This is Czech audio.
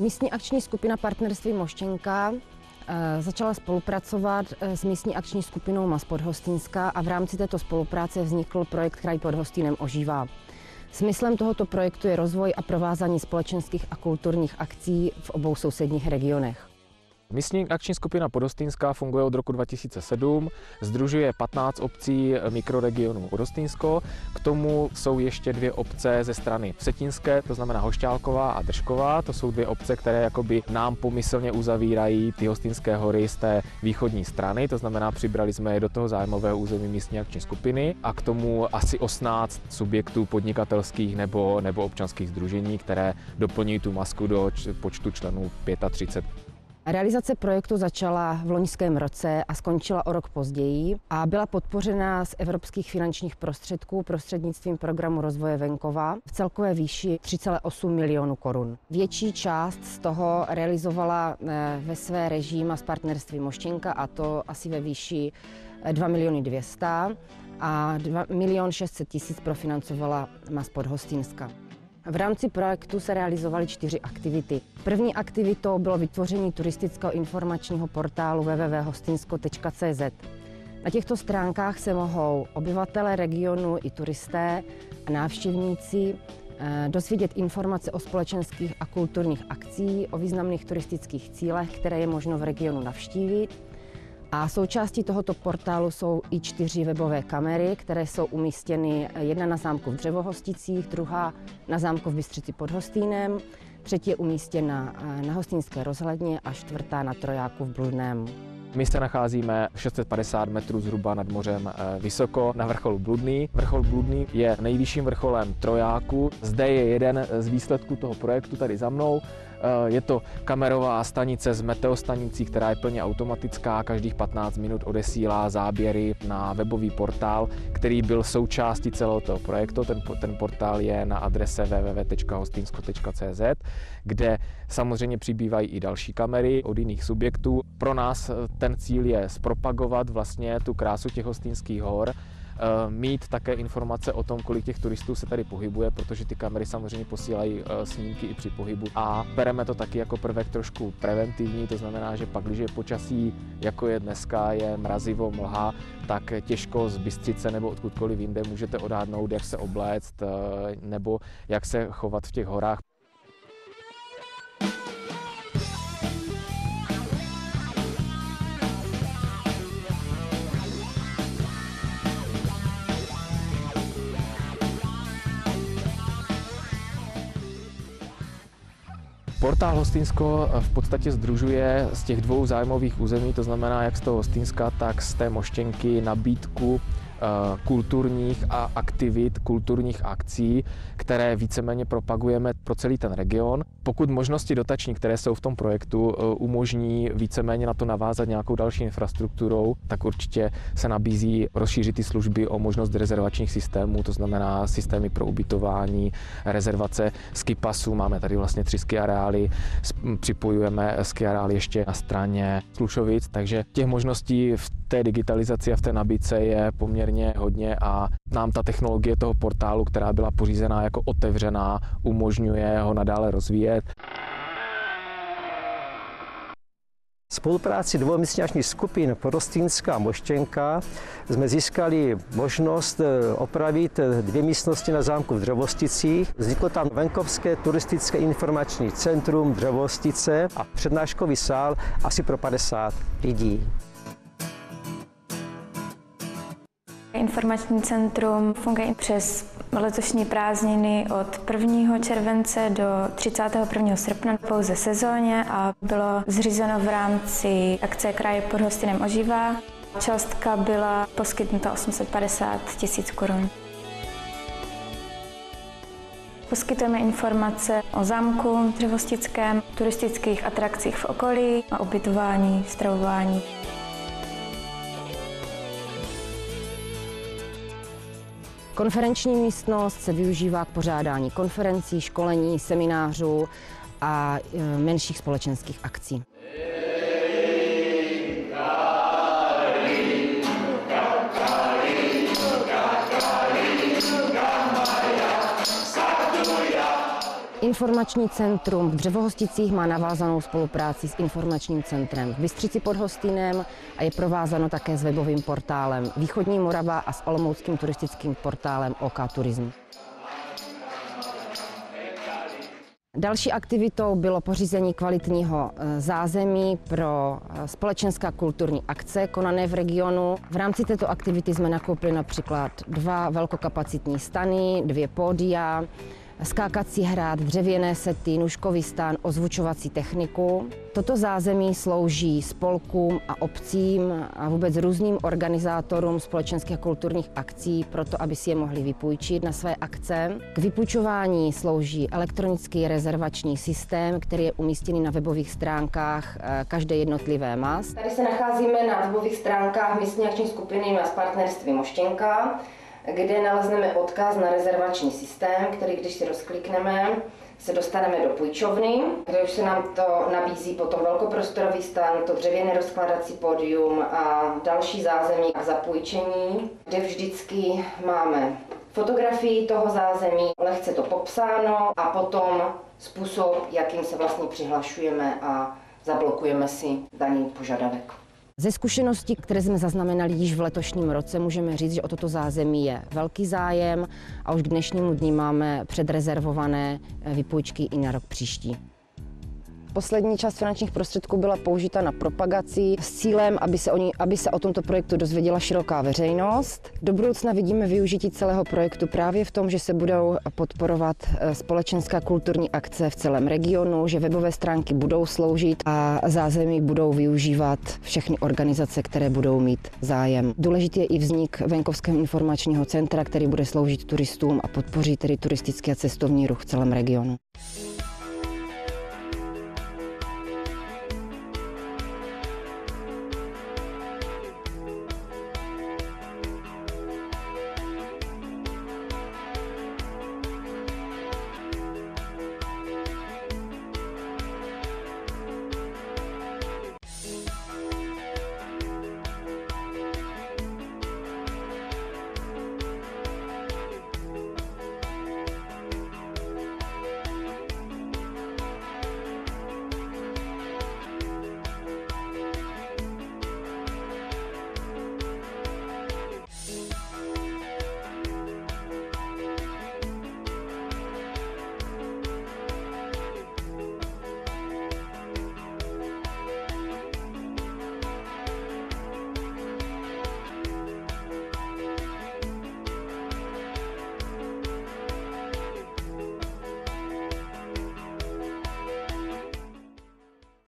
Místní akční skupina Partnerství Moštěnka začala spolupracovat s místní akční skupinou MAS Podhostýnska a v rámci této spolupráce vznikl projekt Kraj pod Hostýnem ožívá. Smyslem tohoto projektu je rozvoj a provázání společenských a kulturních akcí v obou sousedních regionech. Místní akční skupina Podhostýnska funguje od roku 2007, sdružuje 15 obcí mikroregionu Podhostýnsko. K tomu jsou ještě 2 obce ze strany Vsetínské, to znamená Hošťálková a Držková. To jsou 2 obce, které jakoby nám pomyslně uzavírají ty Hostýnské hory z té východní strany, to znamená přibrali jsme je do toho zájmového území místní akční skupiny a k tomu asi 18 subjektů podnikatelských nebo občanských sdružení, které doplňují tu masku do počtu členů 35. Realizace projektu začala v loňském roce a skončila o rok později a byla podpořena z evropských finančních prostředků prostřednictvím programu rozvoje venkova v celkové výši 3,8 milionů korun. Větší část z toho realizovala ve své režii MAS Partnerství Moštěnka, a to asi ve výši 2 200 000 a 2 600 000 profinancovala MAS Podhostýnska. V rámci projektu se realizovaly 4 aktivity. První aktivitou bylo vytvoření turistického informačního portálu www.hostynsko.cz. Na těchto stránkách se mohou obyvatelé regionu i turisté a návštěvníci dozvědět informace o společenských a kulturních akcích, o významných turistických cílech, které je možno v regionu navštívit. A součástí tohoto portálu jsou i 4 webové kamery, které jsou umístěny, jedna na zámku v Dřevohosticích, druhá na zámku v Bystřici pod Hostýnem, třetí je umístěna na Hostýnské rozhledně a 4. na Trojáku v Bludném. My se nacházíme 650 metrů zhruba nad mořem vysoko na vrcholu Bludný. Vrchol Bludný je nejvyšším vrcholem Trojáku. Zde je jeden z výsledků toho projektu tady za mnou. Je to kamerová stanice z meteostanicí, která je plně automatická, každých 15 minut odesílá záběry na webový portál, který byl součástí celého toho projektu. Ten portál je na adrese www.hostynsko.cz, kde samozřejmě přibývají i další kamery od jiných subjektů. Pro nás ten cíl je zpropagovat vlastně tu krásu těch Hostýnských hor, mít také informace o tom, kolik těch turistů se tady pohybuje, protože ty kamery samozřejmě posílají snímky i při pohybu a bereme to taky jako prvek trošku preventivní, to znamená, že pak, když je počasí, jako je dneska, je mrazivo, mlha, tak těžko z Bystřice nebo odkudkoliv jinde můžete odhadnout, jak se obléct nebo jak se chovat v těch horách. Portál Hostýnsko v podstatě sdružuje z těch 2 zájmových území, to znamená jak z toho Hostýnska, tak z té Moštěnky nabídku kulturních a aktivit, kulturních akcí, které víceméně propagujeme pro celý ten region. Pokud možnosti dotační, které jsou v tom projektu, umožní víceméně na to navázat nějakou další infrastrukturou, tak určitě se nabízí rozšířit ty služby o možnost rezervačních systémů, to znamená systémy pro ubytování, rezervace ski pasů. Máme tady vlastně 3 ski areály, připojujeme ski areály ještě na straně Slušovic, takže těch možností v té digitalizaci a v té nabídce je poměrně hodně a nám ta technologie toho portálu, která byla pořízená jako otevřená, umožňuje ho nadále rozvíjet. Spolupráci 2 místních akčních skupin Podhostýnska a Moštěnka jsme získali možnost opravit 2 místnosti na zámku v Dřevohosticích. Vzniklo tam venkovské turistické informační centrum Dřevohostice a přednáškový sál asi pro 50 lidí. Informační centrum funguje přes letošní prázdniny od 1. července do 31. srpna pouze sezóně a bylo zřízeno v rámci akce Kraje pod Hostýnem ožívá. Částka byla poskytnuta 850 000 korun. Poskytujeme informace o zámku Dřevohostickém, turistických atrakcích v okolí a ubytování, stravování. Konferenční místnost se využívá k pořádání konferencí, školení, seminářů a menších společenských akcí. Informační centrum v Dřevohosticích má navázanou spolupráci s informačním centrem v Bystřici pod Hostýnem a je provázáno také s webovým portálem Východní Morava a s olomouckým turistickým portálem OK Turism. Další aktivitou bylo pořízení kvalitního zázemí pro společenská kulturní akce konané v regionu. V rámci této aktivity jsme nakoupili například 2 velkokapacitní stany, 2 pódia, skákací hrad, dřevěné sety, nůžkový stan, ozvučovací techniku. Toto zázemí slouží spolkům a obcím a vůbec různým organizátorům společenských a kulturních akcí, proto aby si je mohli vypůjčit na své akce. K vypůjčování slouží elektronický rezervační systém, který je umístěný na webových stránkách každé jednotlivé MAS. Tady se nacházíme na webových stránkách místní akční skupiny MAS partnerství Moštěnka, kde nalezneme odkaz na rezervační systém, který když si rozklikneme, se dostaneme do půjčovny, kde už se nám to nabízí potom velkoprostorový stan, to dřevěné rozkladací pódium a další zázemí k zapůjčení, kde vždycky máme fotografii toho zázemí, lehce to popsáno a potom způsob, jakým se vlastně přihlašujeme a zablokujeme si daný požadavek. Ze zkušeností, které jsme zaznamenali již v letošním roce, můžeme říct, že o toto zázemí je velký zájem a už k dnešnímu dni máme předrezervované vypůjčky i na rok příští. Poslední část finančních prostředků byla použita na propagaci s cílem, aby se o tomto projektu dozvěděla široká veřejnost. Do budoucna vidíme využití celého projektu právě v tom, že se budou podporovat společenská kulturní akce v celém regionu, že webové stránky budou sloužit a zázemí budou využívat všechny organizace, které budou mít zájem. Důležitý je i vznik venkovského informačního centra, který bude sloužit turistům a podpoří tedy turistický a cestovní ruch v celém regionu.